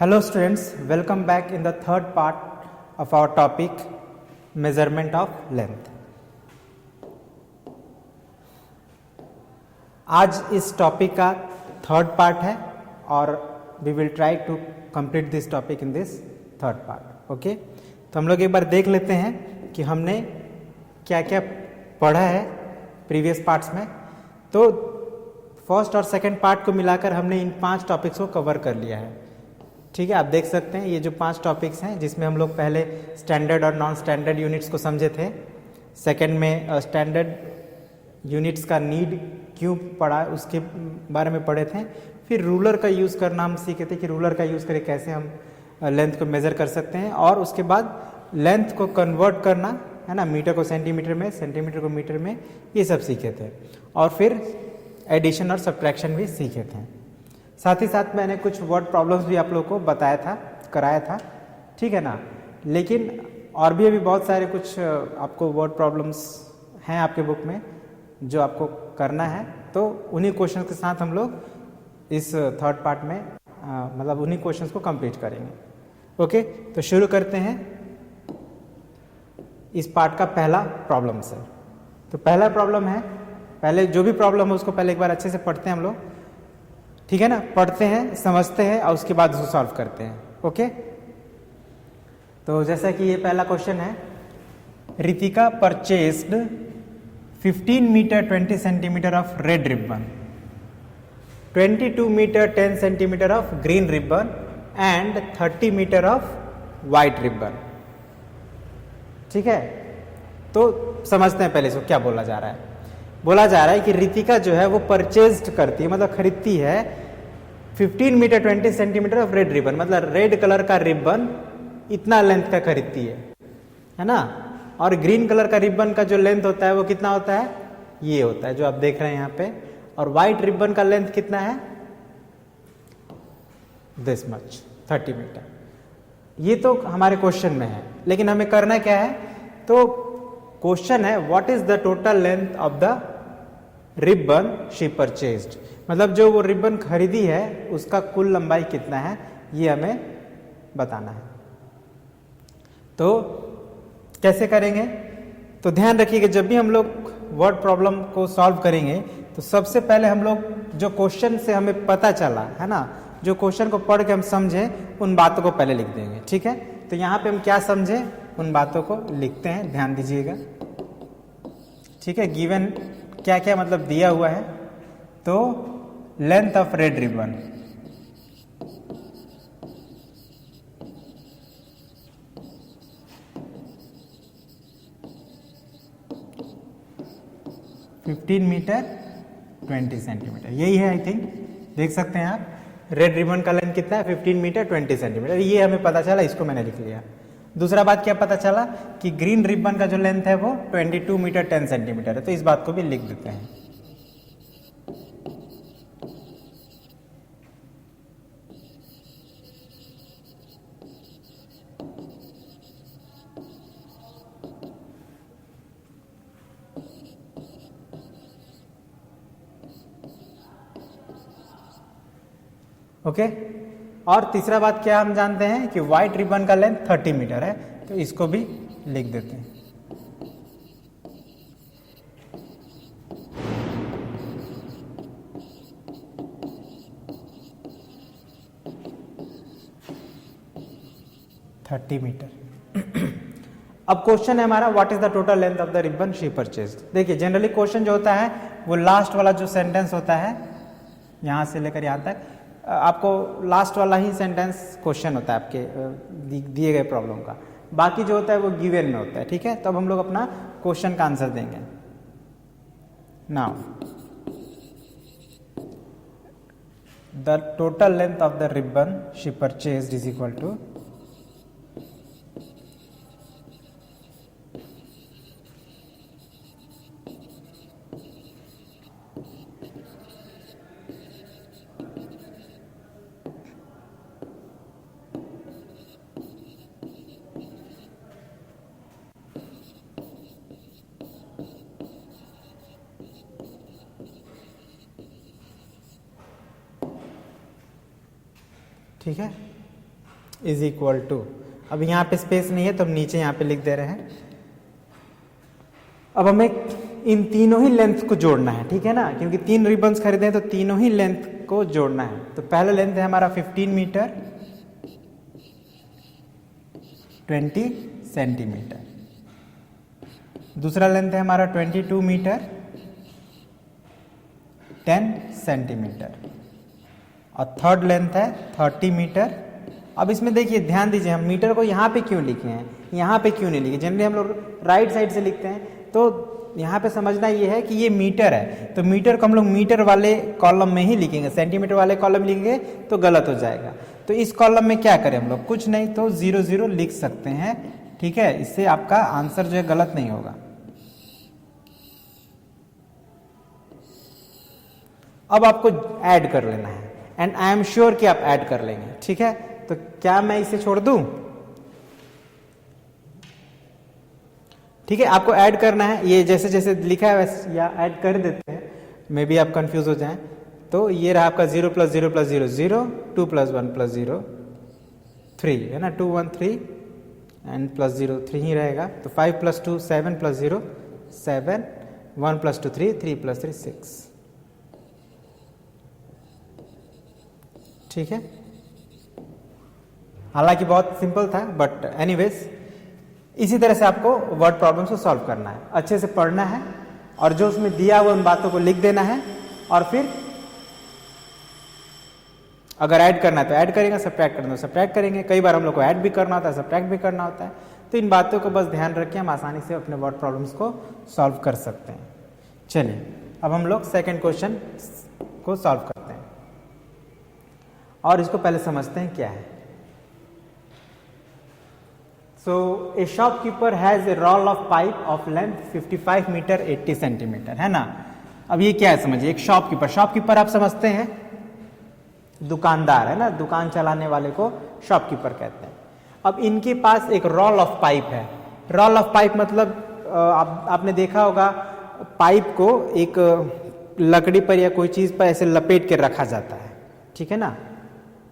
Hello students, welcome back in the third part of our topic measurement of length. आज इस topic का third part है और we will try to complete this topic in this third part. Okay, तो हम लोग एक बार देख लेते हैं कि हमने क्या क्या पढ़ा है प्रीवियस पार्ट्स में. तो फर्स्ट और सेकंड पार्ट को मिलाकर हमने इन 5 टॉपिक्स को कवर कर लिया है. ठीक है, आप देख सकते हैं ये जो 5 टॉपिक्स हैं जिसमें हम लोग पहले स्टैंडर्ड और नॉन स्टैंडर्ड यूनिट्स को समझे थे. सेकंड में स्टैंडर्ड यूनिट्स का नीड क्यों पड़ा उसके बारे में पढ़े थे. फिर रूलर का यूज़ करना हम सीखे थे कि रूलर का यूज़ करके कैसे हम लेंथ को मेज़र कर सकते हैं. और उसके बाद लेंथ को कन्वर्ट करना है ना, मीटर को सेंटीमीटर में, सेंटीमीटर को मीटर में, ये सब सीखे थे. और फिर एडिशन और सब्ट्रैक्शन भी सीखे थे. साथ ही साथ मैंने कुछ वर्ड प्रॉब्लम्स भी आप लोगों को बताया था, कराया था. ठीक है ना. लेकिन और भी अभी बहुत सारे कुछ आपको वर्ड प्रॉब्लम्स हैं आपके बुक में जो आपको करना है. तो उन्हीं क्वेश्चन के साथ हम लोग इस थर्ड पार्ट में मतलब उन्हीं क्वेश्चंस को कंप्लीट करेंगे. ओके, तो शुरू करते हैं इस पार्ट का पहला प्रॉब्लम से. तो पहला प्रॉब्लम है, पहले जो भी प्रॉब्लम है उसको पहले एक बार अच्छे से पढ़ते हैं हम लोग. ठीक है ना, पढ़ते हैं, समझते हैं और उसके बाद उसको सॉल्व करते हैं. ओके, तो जैसा कि ये पहला क्वेश्चन है, Ritika purchased 15 metre 20 centimetre of red ribbon, 22 metre 10 centimetre of green ribbon and 30 metre of white ribbon. ठीक है, तो समझते हैं पहले इसको क्या बोला जा रहा है. बोला जा रहा है कि रितिका जो है वो परचेज्ड करती है, मतलब खरीदती है 15 metre 20 centimetre of red ribbon, मतलब रेड कलर का रिबन इतना लेंथ का खरीदती है ना. और ग्रीन कलर का रिबन का जो लेंथ होता है वो कितना होता है, ये होता है जो आप देख रहे हैं यहाँ पे. और व्हाइट रिबन का लेंथ कितना है, दिस मच, 30 मीटर. ये तो हमारे क्वेश्चन में है, लेकिन हमें करना क्या है. तो क्वेश्चन है what is the total length of the ribbon she purchased, मतलब जो वो रिबन खरीदी है उसका कुल लंबाई कितना है, ये हमें बताना है. तो कैसे करेंगे, तो ध्यान रखिएगा जब भी हम लोग वर्ड प्रॉब्लम को सॉल्व करेंगे तो सबसे पहले हम लोग जो क्वेश्चन से हमें पता चला है ना, जो क्वेश्चन को पढ़ के हम समझे उन बातों को पहले लिख देंगे. ठीक है, तो यहाँ पे हम क्या समझे उन बातों को लिखते हैं, ध्यान दीजिएगा. ठीक है, गिवन क्या क्या मतलब दिया हुआ है. तो length of red ribbon, $15 metre 20 centimetre, यही है. आई थिंक देख सकते हैं आप, रेड रिबन का लेंथ कितना है, 15 मीटर 20 सेंटीमीटर. ये हमें पता चला, इसको मैंने लिख लिया. दूसरा बात क्या पता चला कि ग्रीन रिबन का जो लेंथ है वो 22 मीटर 10 सेंटीमीटर है, तो इस बात को भी लिख देते हैं. ओके, और तीसरा बात क्या हम जानते हैं कि व्हाइट रिबन का लेंथ 30 मीटर है, तो इसको भी लिख देते हैं. अब क्वेश्चन है हमारा what is the total length of the ribbon she purchased. देखिए जनरली क्वेश्चन जो होता है वो लास्ट वाला जो सेंटेंस होता है यहाँ से लेकर यहाँ तक, आपको लास्ट वाला ही सेंटेंस क्वेश्चन होता है आपके दिए गए प्रॉब्लम का. बाकी जो होता है वो गिवन में होता है. ठीक है, तो अब हम लोग अपना क्वेश्चन का आंसर देंगे. Now the total length of the ribbon she purchased is equal to ठीक है. इज इक्वल टू, अब यहाँ पे स्पेस नहीं है तो हम नीचे यहाँ पे लिख दे रहे हैं। अब हमें इन तीनों ही लेंथ को जोड़ना है, ठीक है ना, क्योंकि 3 रिबन्स खरीदे हैं तो तीनों ही लेंथ को जोड़ना है। तो पहला लेंथ है हमारा 15 मीटर 20 सेंटीमीटर, दूसरा लेंथ है हमारा 22 मीटर 10 सेंटीमीटर, और थर्ड लेंथ है 30 मीटर। अब इसमें देखिए, ध्यान दीजिए, हम मीटर को यहाँ पे क्यों लिखे हैं, यहाँ पे क्यों नहीं लिखे। जनरली हम लोग राइट साइड से लिखते हैं, तो यहाँ पे समझना ये है कि ये मीटर है, तो मीटर को हम लोग मीटर वाले कॉलम में ही लिखेंगे, सेंटीमीटर वाले कॉलम में लिखेंगे तो गलत हो जाएगा। तो इस कॉलम में क्या करें हम लोग, कुछ नहीं तो 0 0 लिख सकते हैं, ठीक है, इससे आपका आंसर जो है गलत नहीं होगा। अब आपको ऐड कर लेना है, एंड आई एम श्योर कि आप ऐड कर लेंगे, ठीक है। तो क्या मैं इसे छोड़ दूं, ठीक है, आपको ऐड करना है, ये जैसे जैसे लिखा है वैसे या ऐड कर देते हैं, मे बी आप कंफ्यूज हो जाएं। तो ये रहा आपका 0 + 0 + 0 0, 2 + 1 + 0 3, है ना, 2 1 3 एंड प्लस 0 3 ही रहेगा। तो 5 + 2 7 + 0 7, 1 + 2 3, 3 + 3 6, ठीक है। हालांकि बहुत सिंपल था, बट एनीवेज इसी तरह से आपको वर्ड प्रॉब्लम्स को सॉल्व करना है, अच्छे से पढ़ना है, और जो उसमें दिया हुआ उन बातों को लिख देना है, और फिर अगर ऐड करना है तो ऐड करेंगे, सब्ट्रैक्ट करना है तो सब्ट्रैक्ट करेंगे। कई बार हम लोग को ऐड भी करना होता है, सब्ट्रैक्ट भी करना होता है, तो इन बातों को बस ध्यान रखें, हम आसानी से अपने वर्ड प्रॉब्लम्स को सॉल्व कर सकते हैं। चलिए अब हम लोग सेकेंड क्वेश्चन को सॉल्व करते हैं, और इसको पहले समझते हैं क्या है। So a shopkeeper has a roll of pipe of length 55 metre 80 centimetre, है ना। अब ये क्या है समझिए, एक शॉपकीपर, शॉपकीपर आप समझते हैं दुकानदार, है ना, दुकान चलाने वाले को शॉपकीपर कहते हैं। अब इनके पास एक रोल ऑफ पाइप है। रोल ऑफ पाइप मतलब आपने देखा होगा, पाइप को एक लकड़ी पर या कोई चीज पर ऐसे लपेट के रखा जाता है, ठीक है ना,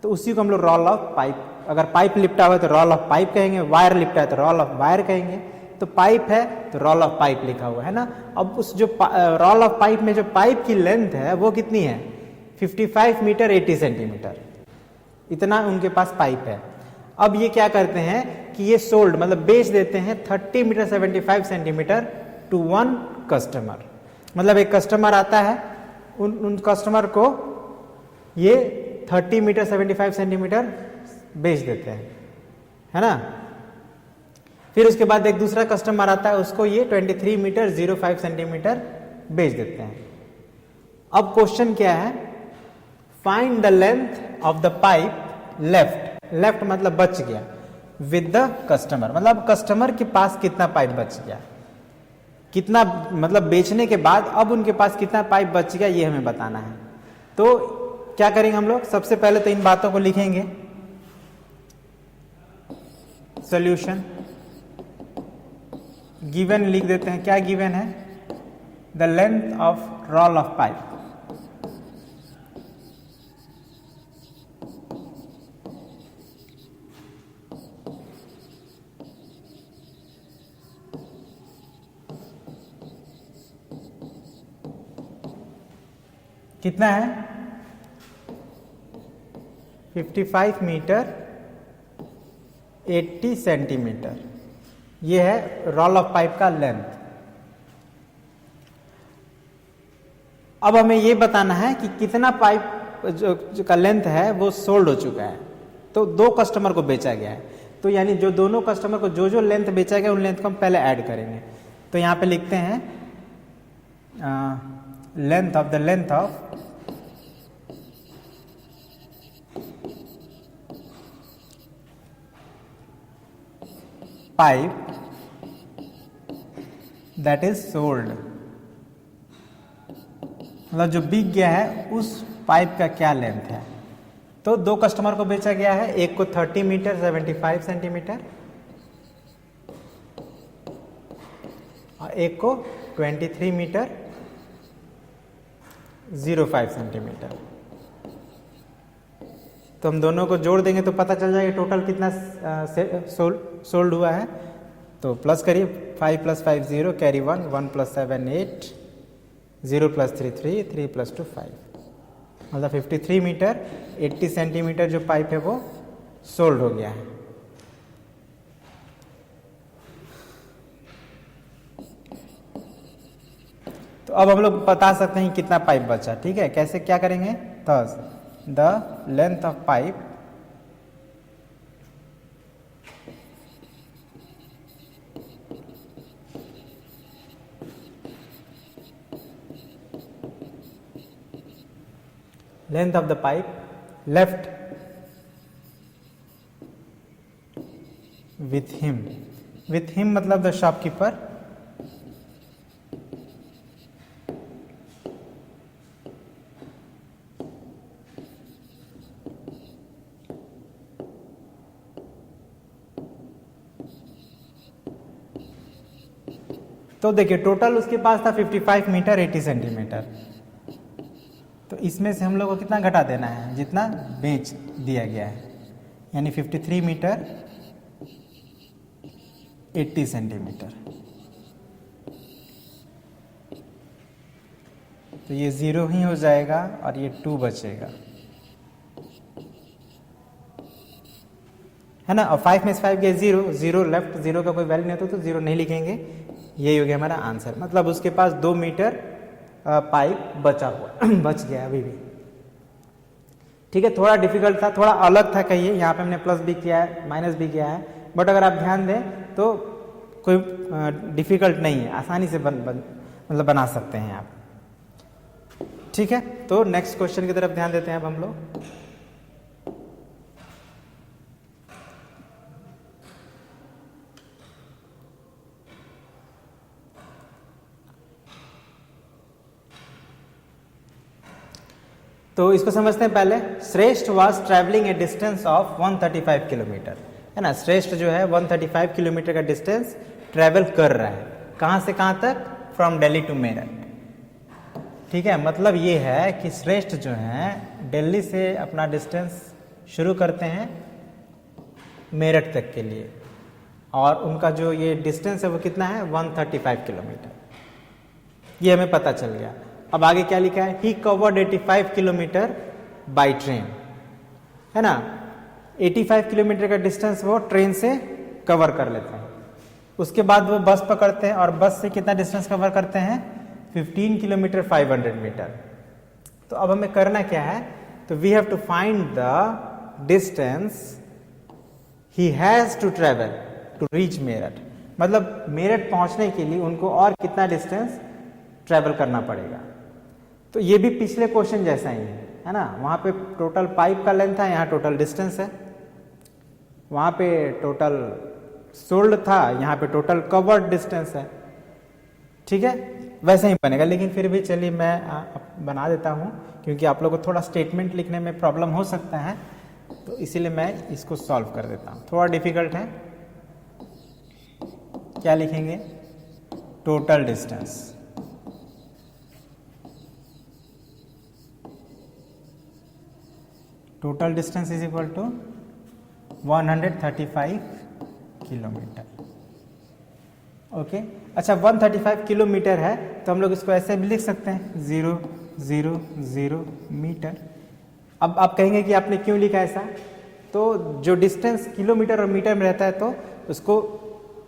तो उसी को हम लोग रोल ऑफ पाइप, अगर पाइप लिपटा हुआ है तो रोल ऑफ पाइप कहेंगे, वायर लिपटा है तो रोल ऑफ वायर कहेंगे। तो पाइप है तो रोल ऑफ पाइप लिखा हुआ है ना। अब उस जो रोल ऑफ पाइप में जो पाइप की लेंथ है वो कितनी है, 55 मीटर 80 सेंटीमीटर, इतना उनके पास पाइप है। अब ये क्या करते हैं कि ये सोल्ड मतलब बेच देते हैं 30 मीटर 75 सेंटीमीटर टू 1 कस्टमर। मतलब एक कस्टमर आता है, उन कस्टमर को ये 30 मीटर 75 सेंटीमीटर बेच देते हैं, है ना। फिर उसके बाद एक दूसरा कस्टमर आता है, उसको ये 23 मीटर 05 सेंटीमीटर बेच देते हैं। अब क्वेश्चन क्या है, find the length of the pipe left, left मतलब बच गया, विद द कस्टमर, मतलब कस्टमर के पास कितना पाइप बच गया, कितना मतलब बेचने के बाद अब उनके पास कितना पाइप बच गया ये हमें बताना है। तो क्या करेंगे हम लोग, सबसे पहले तो इन बातों को लिखेंगे, सॉल्यूशन गिवन लिख देते हैं। क्या गिवन है, the length of roll of pipe, कितना है 55 मीटर 80 सेंटीमीटर, ये है रोल ऑफ पाइप का लेंथ। अब हमें ये बताना है कि कितना पाइप जो का लेंथ है वो सोल्ड हो चुका है। तो 2 कस्टमर को बेचा गया है, तो यानी जो दोनों कस्टमर को जो जो लेंथ बेचा गया उन लेंथ को हम पहले ऐड करेंगे। तो यहाँ पे लिखते हैं length of pipe that is sold, मतलब जो बिक गया है उस पाइप का क्या लेंथ है। तो 2 कस्टमर को बेचा गया है, एक को 30 मीटर 75 सेंटीमीटर और एक को 23 मीटर 05 सेंटीमीटर। तो हम दोनों को जोड़ देंगे तो पता चल जाएगा टोटल कितना सोल्ड हुआ है। तो प्लस करिए, 5 + 5 0, कैरी 1, 1 + 7 8, 0 + 3 3, 3 + 2 5, मतलब 53 मीटर 80 सेंटीमीटर जो पाइप है वो सोल्ड हो गया है। तो अब हम लोग बता सकते हैं कितना पाइप बचा। ठीक है, कैसे क्या करेंगे? Thus the length of pipe left with him मतलब द शॉपकीपर तो देखिए टोटल उसके पास था 55 मीटर 80 सेंटीमीटर। तो इसमें से हम लोग को कितना घटा देना है? जितना बेच दिया गया है, यानी 53 मीटर 80 सेंटीमीटर। तो ये 0 ही हो जाएगा और ये 2 बचेगा, है ना। और 5 में से 5 गया 0, 0 लेफ्ट, 0 का कोई वैल्यू नहीं होता तो 0 नहीं लिखेंगे। यही हो गया हमारा आंसर, मतलब उसके पास 2 मीटर पाइप बचा हुआ बच गया अभी भी। ठीक है, थोड़ा डिफिकल्ट था, थोड़ा अलग था। कहिए यहाँ पे हमने प्लस भी किया है, माइनस भी किया है, बट अगर आप ध्यान दें तो कोई डिफिकल्ट नहीं है, आसानी से मतलब बना सकते हैं आप। ठीक है, तो नेक्स्ट क्वेश्चन की तरफ ध्यान देते हैं अब हम लोग। तो इसको समझते हैं पहले। श्रेष्ठ was travelling A distance of 135 kilometre, है ना। श्रेष्ठ जो है 135 किलोमीटर का डिस्टेंस ट्रैवल कर रहा है। कहाँ से कहाँ तक? From Delhi to Meerut. ठीक है, मतलब ये है कि श्रेष्ठ जो है दिल्ली से अपना डिस्टेंस शुरू करते हैं मेरठ तक के लिए, और उनका जो ये डिस्टेंस है वो कितना है? 135 किलोमीटर। ये हमें पता चल गया। अब आगे क्या लिखा है? ही कवर्ड 85 किलोमीटर बाई ट्रेन, है ना। 85 किलोमीटर का डिस्टेंस वो ट्रेन से कवर कर लेते हैं। उसके बाद वो बस पकड़ते हैं और बस से कितना डिस्टेंस कवर करते हैं? 15 किलोमीटर 500 मीटर। तो अब हमें करना क्या है? तो we have to find the distance he has to travel to reach Meerut. मतलब मेरठ पहुंचने के लिए उनको और कितना डिस्टेंस ट्रेवल करना पड़ेगा। तो ये भी पिछले क्वेश्चन जैसा ही है ना। वहाँ पे टोटल पाइप का लेंथ था, यहाँ टोटल डिस्टेंस है। वहाँ पे टोटल सोल्ड था, यहाँ पे टोटल कवर्ड डिस्टेंस है। ठीक है, वैसे ही बनेगा, लेकिन फिर भी चलिए मैं बना देता हूँ, क्योंकि आप लोगों को थोड़ा स्टेटमेंट लिखने में प्रॉब्लम हो सकता है, तो इसीलिए मैं इसको सॉल्व कर देता हूँ। थोड़ा डिफिकल्ट है। क्या लिखेंगे? Total distance. Total distance is equal to 135 kilometre. Okay, अच्छा 135 किलोमीटर है तो हम लोग इसको ऐसे भी लिख सकते हैं 0 0 0 मीटर। अब आप कहेंगे कि आपने क्यों लिखा ऐसा? तो जो डिस्टेंस किलोमीटर और मीटर में रहता है तो उसको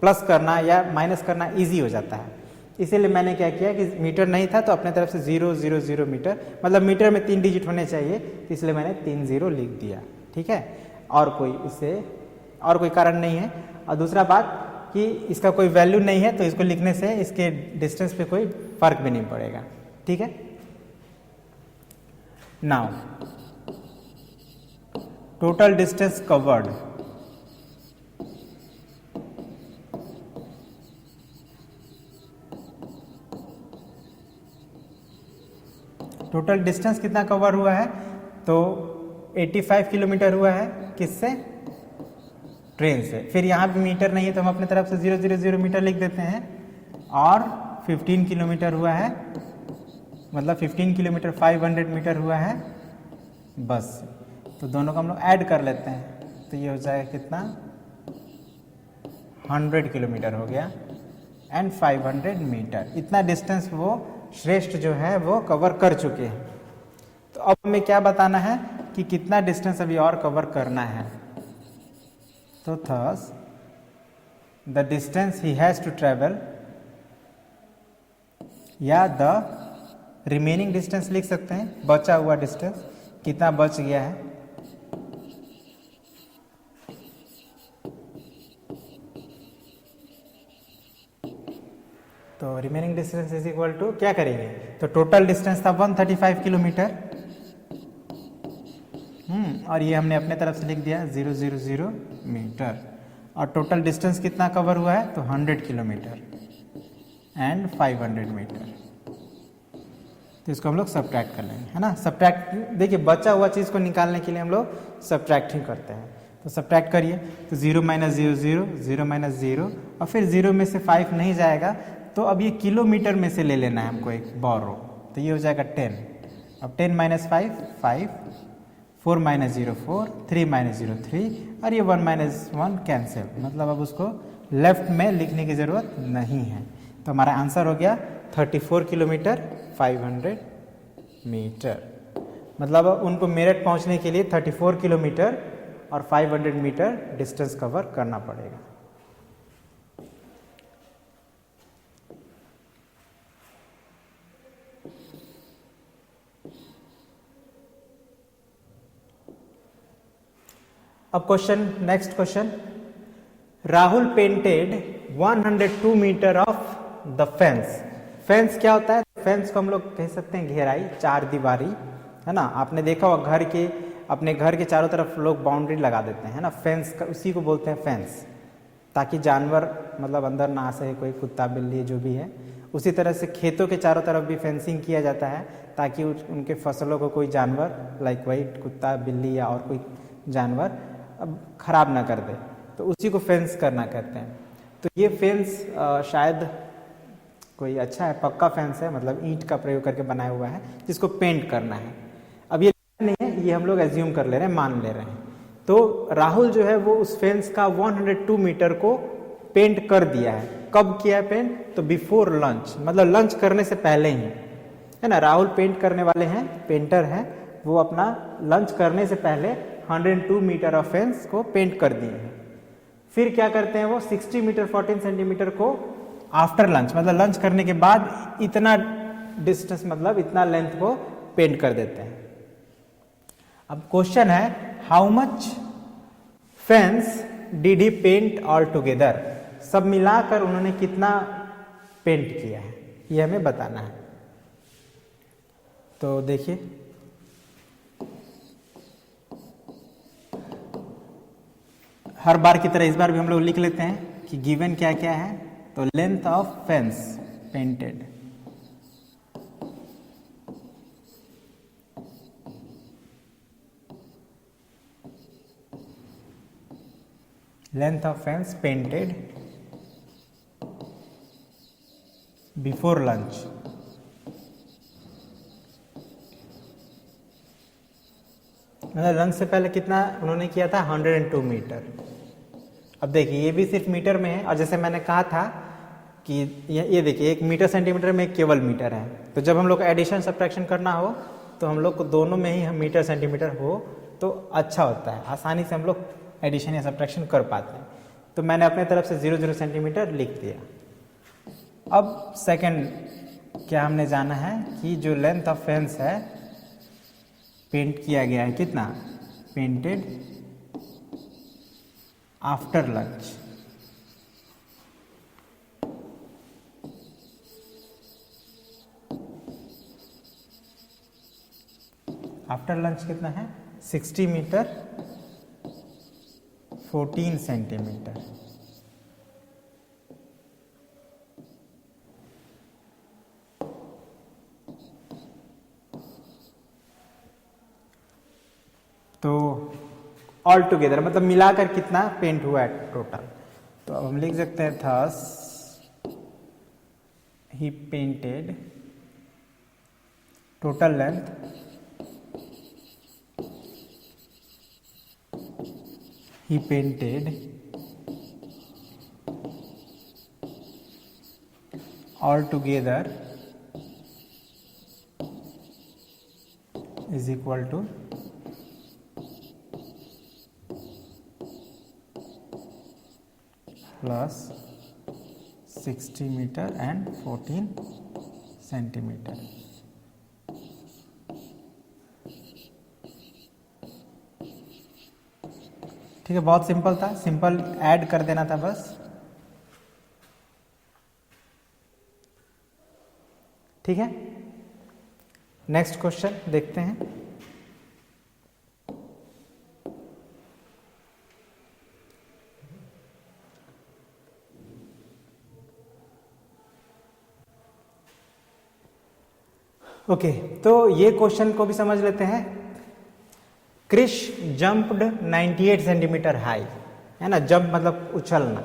प्लस करना या माइनस करना इजी हो जाता है। इसीलिए मैंने क्या किया कि मीटर नहीं था तो अपने तरफ से 0 0 0 मीटर, मतलब मीटर में 3 डिजिट होने चाहिए, तो इसलिए मैंने 3 0 लिख दिया। ठीक है, और कोई कारण नहीं है। और दूसरा बात कि इसका कोई वैल्यू नहीं है, तो इसको लिखने से इसके डिस्टेंस पे कोई फर्क भी नहीं पड़ेगा। ठीक है, now total distance covered, total distance कितना कवर हुआ है? तो 85 किलोमीटर हुआ है। किससे? ट्रेन से। फिर यहाँ भी मीटर नहीं है तो हम अपने तरफ से 0 0 0 मीटर लिख देते हैं। और 15 किलोमीटर हुआ है, मतलब 15 किलोमीटर 500 मीटर हुआ है बस। तो दोनों को हम लोग ऐड कर लेते हैं, तो ये हो जाएगा कितना 100 किलोमीटर हो गया एंड 500 मीटर। इतना डिस्टेंस वो श्रेष्ठ जो है वो कवर कर चुके हैं। तो अब हमें क्या बताना है कि कितना डिस्टेंस अभी और कवर करना है। तो thus the distance he has to travel, या द रिमेनिंग डिस्टेंस लिख सकते हैं, बचा हुआ डिस्टेंस कितना बच गया है। तो remaining distance is equal to क्या करेंगे, तो टोटल डिस्टेंस था 135 किलोमीटर, और ये हमने अपने तरफ से लिख दिया 000 मीटर, और टोटल डिस्टेंस कितना कवर हुआ है, तो 100 किलोमीटर एंड 500 मीटर। तो इसको हम लोग सब्ट्रैक्ट कर लेंगे, है ना। सब्ट्रैक्ट, देखिए बचा हुआ चीज़ को निकालने के लिए हम लोग सब्ट्रैक्टिंग करते हैं। तो सब्ट्रैक्ट करिए, तो 0 - 0 0 0 - 0, और फिर 0 में से 5 नहीं जाएगा, तो अब ये किलोमीटर में से ले लेना है हमको एक बोरो, तो ये हो जाएगा 10। अब 10 - 5 5, 4 - 0 4, 3 - 0 3, और ये 1 - 1 कैंसिल, मतलब अब उसको लेफ्ट में लिखने की ज़रूरत नहीं है। तो हमारा आंसर हो गया 34 किलोमीटर 500 मीटर। मतलब उनको मेरठ पहुंचने के लिए 34 किलोमीटर और 500 मीटर डिस्टेंस कवर करना पड़ेगा। अब question, next question, Rahul painted 102 metre of the fence. Fence क्या होता है, फेंस को हम लोग कह सकते हैं घेराई, चार दीवारी, है ना। आपने देखा होगा घर के, अपने घर के चारों तरफ लोग बाउंड्री लगा देते हैं, है ना, फेंस का, उसी को बोलते हैं फेंस, ताकि जानवर मतलब अंदर ना आ सके, कोई कुत्ता बिल्ली जो भी है। उसी तरह से खेतों के चारों तरफ भी फेंसिंग किया जाता है, ताकि उनके फसलों को कोई जानवर लाइक वही कुत्ता बिल्ली या और कोई जानवर अब खराब ना कर दे, तो उसी को फेंस करना कहते हैं। तो ये फेंस शायद कोई अच्छा है, पक्का फेंस है, मतलब ईंट का प्रयोग करके बनाया हुआ है, जिसको पेंट करना है। अब ये नहीं है, ये हम लोग एज्यूम कर ले रहे हैं, मान ले रहे हैं। तो राहुल जो है वो उस फेंस का 102 मीटर को पेंट कर दिया है। कब किया है पेंट, तो बिफोर लंच, मतलब लंच करने से पहले ही, है ना। राहुल पेंट करने वाले हैं, पेंटर हैं, वो अपना लंच करने से पहले 102 मीटर ऑफ फेंस को पेंट कर दिए हैं। फिर क्या करते हैं वो 60 मीटर 14 सेंटीमीटर को आफ्टर लंच, मतलब लंच करने के बाद इतना डिस्टेंस, मतलब इतना लेंथ को पेंट कर देते हैं। अब क्वेश्चन है, how much fence did he paint all together. सब मिलाकर उन्होंने कितना पेंट किया है, ये हमें बताना है। तो देखिए, हर बार की तरह इस बार भी हम लोग लिख लेते हैं कि गिवन क्या क्या है। तो length of fence painted, length of fence painted before lunch, मतलब लंच से पहले कितना उन्होंने किया था, 102 मीटर। अब देखिए ये भी सिर्फ मीटर में है, और जैसे मैंने कहा था कि ये देखिए, एक मीटर सेंटीमीटर में एक केवल मीटर है। तो जब हम लोग को एडिशन सब्ट्रैक्शन करना हो, तो हम लोग को दोनों में ही हम मीटर सेंटीमीटर हो तो अच्छा होता है, आसानी से हम लोग एडिशन या सब्ट्रैक्शन कर पाते हैं। तो मैंने अपने तरफ से 00 सेंटीमीटर लिख दिया। अब सेकंड क्या हमने जाना है कि जो लेंथ ऑफ फेंस है पेंट किया गया है, कितना painted after lunch, after lunch कितना है 60 मीटर 14 सेंटीमीटर। तो ऑल टुगेदर मतलब मिलाकर कितना पेंट हुआ है टोटल। तो अब हम लिख सकते हैं thus he painted total length he painted altogether is equal to plus 60 meter and 14 centimetre. ठीक है, बहुत सिंपल था, सिंपल ऐड कर देना था बस। ठीक है, नेक्स्ट क्वेश्चन देखते हैं। ओके, तो ये क्वेश्चन को भी समझ लेते हैं। क्रिश जंप्ड 98 सेंटीमीटर हाई, है ना, जंप मतलब उछलना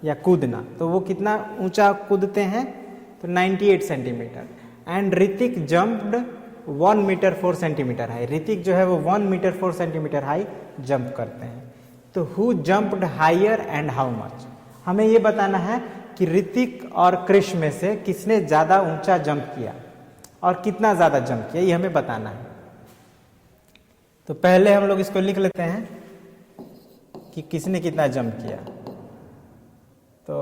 या कूदना, तो वो कितना ऊंचा कूदते हैं, तो 98 centimetre. And Hrithik jumped 1 metre 4 centimetre high, Hrithik जो है वो 1 मीटर 4 सेंटीमीटर हाई जंप करते हैं। तो who jumped higher and how much, हमें ये बताना है कि ऋतिक और क्रिश में से किसने ज्यादा ऊंचा जंप किया और कितना ज्यादा जंप किया, ये हमें बताना है। तो पहले हम लोग इसको लिख लेते हैं कि किसने कितना जंप किया। तो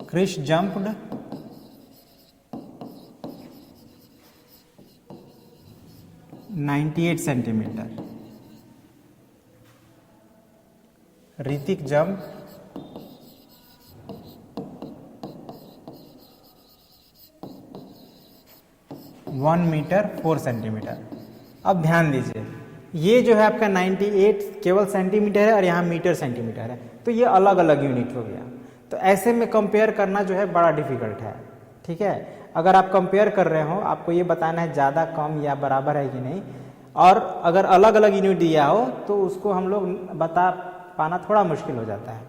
Krish jumped 98 centimetre, Hrithik jump 1 metre 4 centimetre. अब ध्यान दीजिए, ये जो है आपका 98 केवल सेंटीमीटर है और यहाँ मीटर सेंटीमीटर है, तो ये अलग अलग यूनिट हो गया। तो ऐसे में कंपेयर करना जो है बड़ा डिफिकल्ट है। ठीक है, अगर आप कंपेयर कर रहे हो, आपको ये बताना है ज़्यादा कम या बराबर है कि नहीं, और अगर अलग अलग यूनिट दिया हो तो उसको हम लोग बता पाना थोड़ा मुश्किल हो जाता है,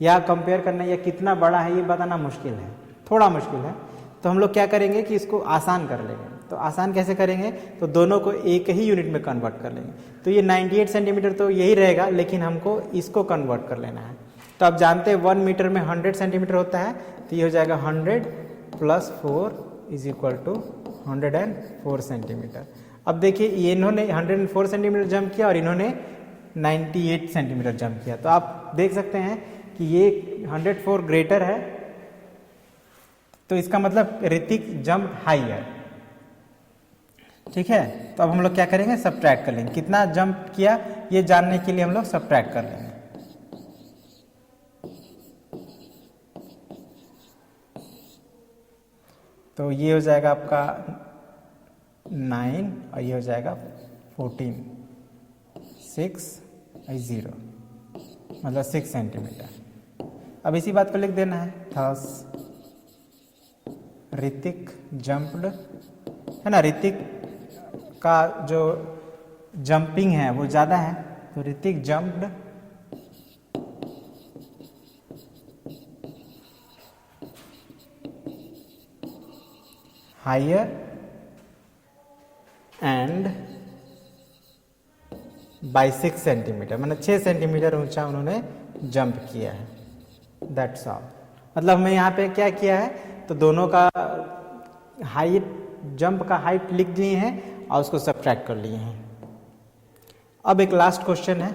या कंपेयर करना या कितना बड़ा है ये बताना मुश्किल है, थोड़ा मुश्किल है। तो हम लोग क्या करेंगे कि इसको आसान कर लेंगे। तो आसान कैसे करेंगे, तो दोनों को एक ही यूनिट में कन्वर्ट कर लेंगे। तो ये 98 सेंटीमीटर तो यही रहेगा, लेकिन हमको इसको कन्वर्ट कर लेना है। तो आप जानते हैं 1 मीटर में 100 सेंटीमीटर होता है, तो ये हो जाएगा 100 + 4 इज इक्वल टू 104 सेंटीमीटर। अब देखिए, ये इन्होंने 104 सेंटीमीटर जंप किया और इन्होंने 98 सेंटीमीटर जंप किया। तो आप देख सकते हैं कि ये 104 ग्रेटर है, तो इसका मतलब ऋतिक जंप हायर। ठीक है, तो अब हम लोग क्या करेंगे, सब्ट्रैक्ट कर लेंगे। कितना जंप किया ये जानने के लिए हम लोग सब्ट्रैक्ट कर लेंगे। तो ये हो जाएगा आपका 9 और ये हो जाएगा 14, 6 और 0 मतलब 6 सेंटीमीटर। अब इसी बात को लिख देना है, थस ऋतिक जंप्ड, है ना, ऋतिक का जो जंपिंग है वो ज़्यादा है, तो Hrithik jumped higher and by 6 centimetre, मतलब 6 सेंटीमीटर ऊंचा उन्होंने जंप किया है। That's all. मतलब हमें यहाँ पे क्या किया है, तो दोनों का हाइट, जंप का हाइट लिख दिए हैं और उसको सब्ट्रैक्ट कर लिए हैं। अब एक लास्ट क्वेश्चन है,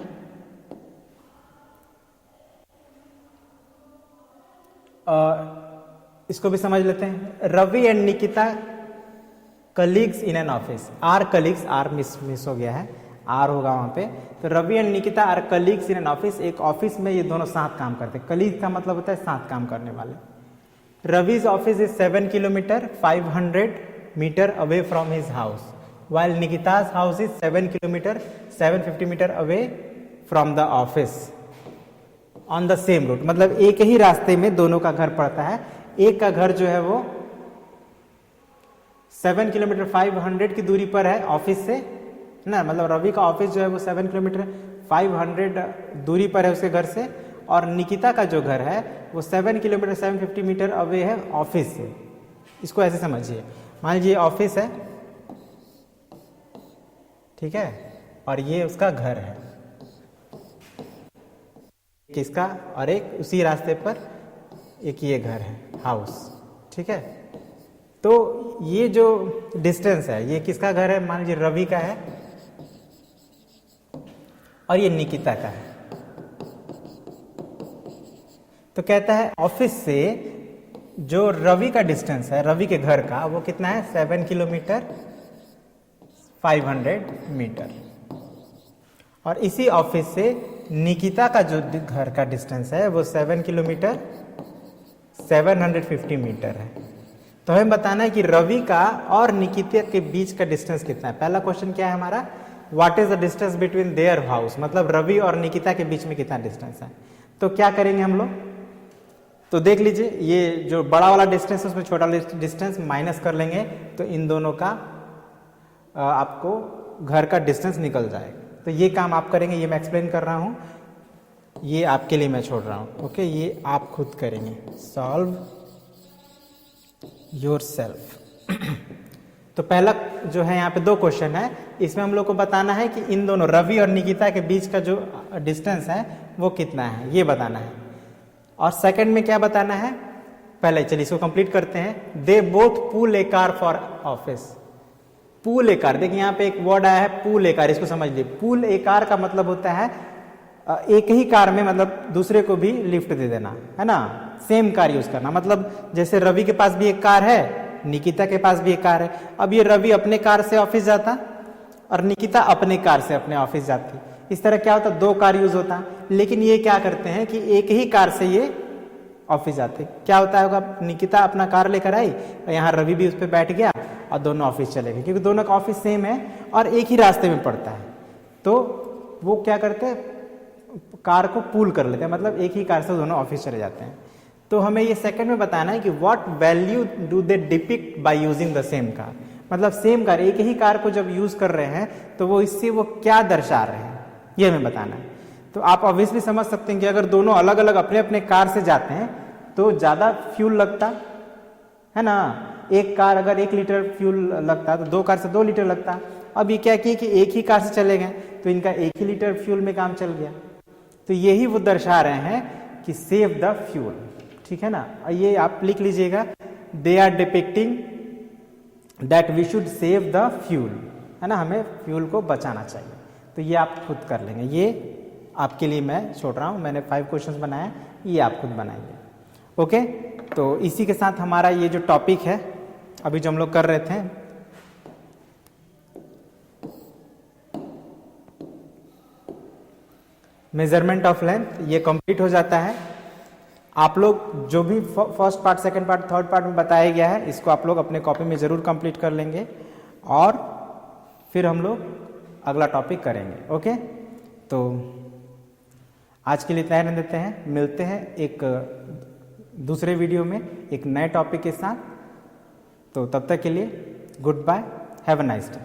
इसको भी समझ लेते हैं। Ravi and Nikita colleagues in an office, are colleagues, are miss हो गया है, आर होगा वहां पे। तो Ravi and Nikita are colleagues in an office, एक ऑफिस में ये दोनों साथ काम करते हैं। कलीग का मतलब होता है साथ काम करने वाले। रवि's office is 7 kilometer 500 meter away from his house, while Nikita's house is 7 kilometer 750 meter away from the office on the same route। मतलब एक ही रास्ते में दोनों का घर पड़ता है। एक का घर जो है वो 7 किलोमीटर 500 की दूरी पर है ऑफिस से, ना, मतलब रवि का ऑफिस जो है वो 7 किलोमीटर 500 दूरी पर है उसके घर से, और निकिता का जो घर है वो 7 किलोमीटर 750 मीटर अवे है ऑफिस से। इसको ऐसे समझिए, मान लीजिए ऑफिस है, ठीक है, और ये उसका घर है, किसका, और एक उसी रास्ते पर एक ये घर है, हाउस, ठीक है। तो ये जो डिस्टेंस है ये किसका घर है, मान लीजिए रवि का है और ये निकिता का है। तो कहता है ऑफिस से जो रवि का डिस्टेंस है, रवि के घर का, वो कितना है, 7 किलोमीटर 500 मीटर। और इसी ऑफिस से निकिता का जो घर का डिस्टेंस है वो 7 किलोमीटर 750 मीटर है। तो हमें बताना है कि रवि का और निकिता के बीच का डिस्टेंस कितना है। पहला क्वेश्चन क्या है हमारा, what is the distance between their house, मतलब रवि और निकिता के बीच में कितना डिस्टेंस है। तो क्या करेंगे हम लोग, तो देख लीजिए ये जो बड़ा वाला डिस्टेंस है उसमें छोटा डिस्टेंस माइनस कर लेंगे तो इन दोनों का आपको घर का डिस्टेंस निकल जाएगा। तो ये काम आप करेंगे, ये मैं एक्सप्लेन कर रहा हूं, ये आपके लिए मैं छोड़ रहा हूं, ओके। ये आप खुद करेंगे, सॉल्व योरसेल्फ। तो पहला जो है यहाँ पे 2 क्वेश्चन है, इसमें हम लोग को बताना है कि इन दोनों रवि और निकिता के बीच का जो डिस्टेंस है वो कितना है, ये बताना है। और सेकंड में क्या बताना है, पहले चलिए इसको कंप्लीट करते हैं। They both pool A car for office. Pool A car, देखिए यहाँ पे एक वर्ड आया है पूल ए कार, इसको समझ लीजिए। पूल ए कार का मतलब होता है एक ही कार में मतलब दूसरे को भी लिफ्ट दे देना, है ना, सेम कार यूज करना। मतलब जैसे रवि के पास भी एक कार है, निकिता के पास भी एक कार है। अब ये रवि अपने कार से ऑफिस जाता और निकिता अपने कार से अपने ऑफिस जाती। इस तरह क्या होता, 2 कार यूज होता। लेकिन ये क्या करते हैं कि एक ही कार से ये ऑफिस जाते। क्या होता होगा, निकिता अपना कार लेकर आई और यहाँ रवि भी उस पर बैठ गया और दोनों ऑफिस चले गए, क्योंकि दोनों का ऑफिस सेम है और एक ही रास्ते में पड़ता है। तो वो क्या करते हैं, कार को पूल कर लेते हैं, मतलब एक ही कार से दोनों ऑफिस चले जाते हैं। तो हमें ये सेकंड में बताना है कि what value do they depict by using the same car, मतलब सेम कार, एक ही कार को जब यूज कर रहे हैं तो वो इससे वो क्या दर्शा रहे हैं, ये हमें बताना है। तो आप ऑब्वियसली समझ सकते हैं कि अगर दोनों अलग अलग अपने अपने कार से जाते हैं तो ज्यादा फ्यूल लगता है ना। एक कार अगर 1 लीटर फ्यूल लगता तो 2 कार से 2 लीटर लगता। अब ये क्या किए कि एक ही कार से चले गए तो इनका 1 ही लीटर फ्यूल में काम चल गया। तो यही वो दर्शा रहे हैं कि सेव द फ्यूल, ठीक है ना। ये आप लिख लीजिएगा, they are depicting that we should save the fuel, है ना, हमें फ्यूल को बचाना चाहिए। तो ये आप खुद कर लेंगे, ये आपके लिए मैं छोड़ रहा हूं। मैंने 5 क्वेश्चंस बनाए, ये आप खुद बनाएंगे, ओके। तो इसी के साथ हमारा ये जो टॉपिक है अभी जो हम लोग कर रहे थे, मेजरमेंट ऑफ लेंथ, ये कंप्लीट हो जाता है। आप लोग जो भी first part, second part, third part में बताया गया है इसको आप लोग अपने कॉपी में जरूर कंप्लीट कर लेंगे और फिर हम लोग अगला टॉपिक करेंगे, ओके। तो आज के लिए इतना रहने देते हैं, मिलते हैं एक दूसरे वीडियो में एक नए टॉपिक के साथ। तो तब तक के लिए good bye, have a nice day.